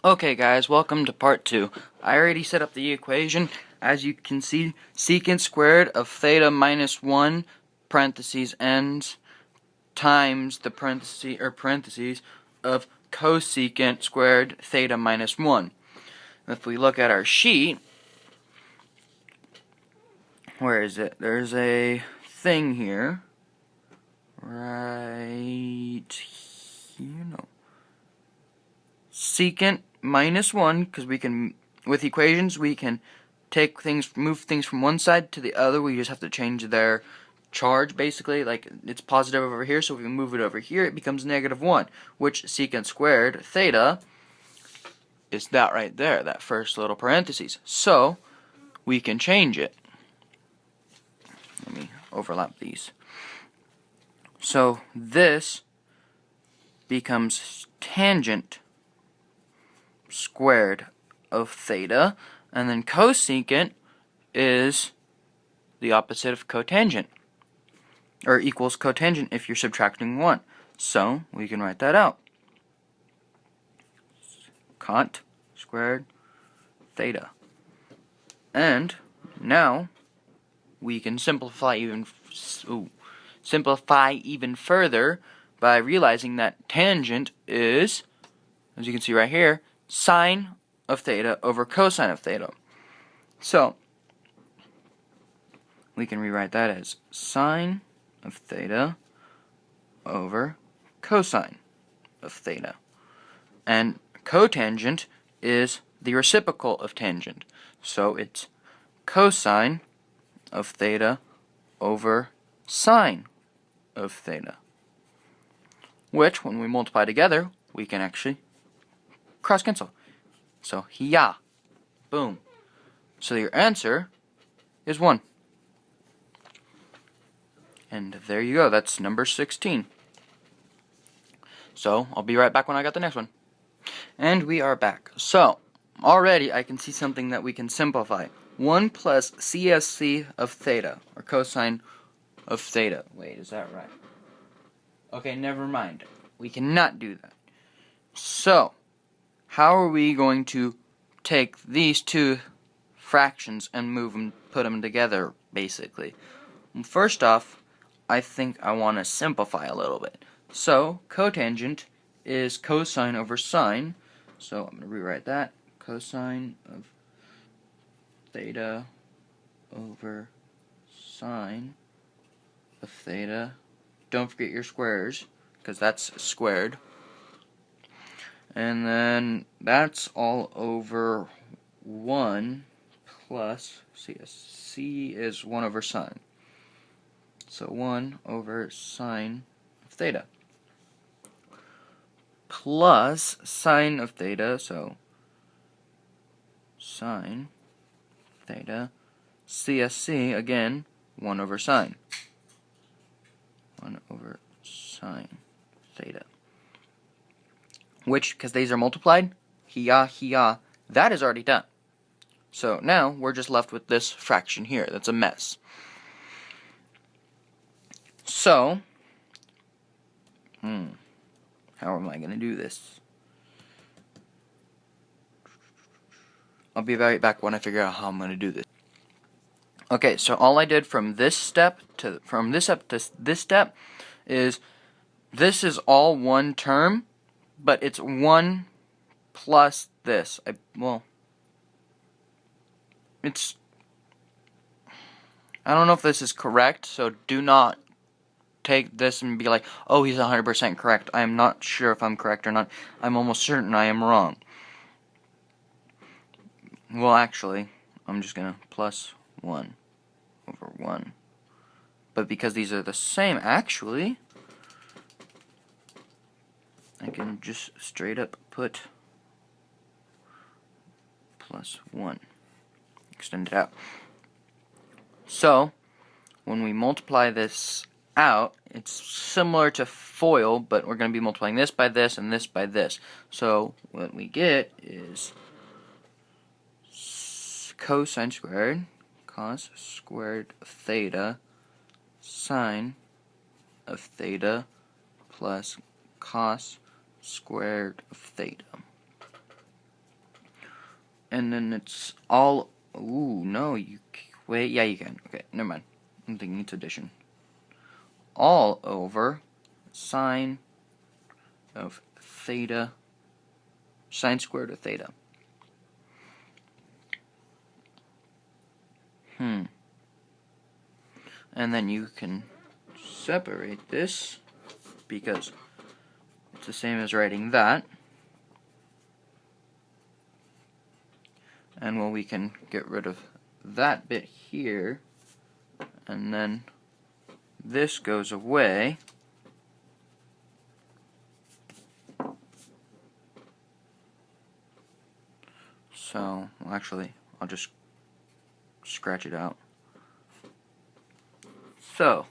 Okay guys, welcome to part 2. I already set up the equation. As you can see, secant squared of theta minus 1 parentheses ends times the parentheses of cosecant squared theta minus 1. If we look at our sheet, where is it? There's a thing here. Right here, no. Secant minus 1, because we can, with equations, we can move things from one side to the other. We just have to change their charge, basically. Like, it's positive over here, so if we move it over here, it becomes negative 1, which secant squared theta is that right there, that first little parentheses. So, we can change it. Let me overlap these. So, this becomes tangent squared of theta, and then cosecant is the opposite of cotangent, or equals cotangent if you're subtracting 1. So we can write that out. Cot squared theta. And now we can simplify even further by realizing that tangent is, as you can see right here, sine of theta over cosine of theta. So, we can rewrite that as sine of theta over cosine of theta. And cotangent is the reciprocal of tangent. So, it's cosine of theta over sine of theta. Which, when we multiply together, we can actually cross cancel. So, yeah. Boom. So your answer is 1. And there you go. That's number 16. So, I'll be right back when I got the next one. And we are back. So, already I can see something that we can simplify. 1 plus CSC of theta, or cosine of theta. Wait, is that right? Okay, never mind. We cannot do that. So, how are we going to take these two fractions and put them together, basically? Well, first off, I think I want to simplify a little bit. So, cotangent is cosine over sine. So, I'm going to rewrite that. Cosine of theta over sine of theta. Don't forget your squares, because that's squared. And then that's all over 1 plus, C is 1 over sine. So 1 over sine of theta. Plus sine of theta, so sine theta. CSC, again, 1 over sine. 1 over sine theta. Which, because these are multiplied, that is already done. So now we're just left with this fraction here. That's a mess. So, how am I going to do this? I'll be right back when I figure out how I'm going to do this. Okay, so all I did from this step to this step is, this is all one term, but it's 1 plus this. I don't know if this is correct, so do not take this and be like, oh, he's 100% correct. I am not sure if I'm correct or not. I'm almost certain I am wrong. Well, actually, I'm just going to plus 1 over 1. But because these are the same, actually, I can just straight up put plus 1. Extend it out. So, when we multiply this out, it's similar to FOIL, but we're going to be multiplying this by this and this by this. So, what we get is cosine squared, cos squared of theta, sine of theta, plus cos squared of theta. and then it's all, ooh, no, wait, yeah, you can. Okay, never mind. I'm thinking it's addition. All over sine of theta, sine squared of theta. And then you can separate this, because it's the same as writing that. And well, we can get rid of that bit here, and then this goes away. So, well, actually, I'll just scratch it out. So,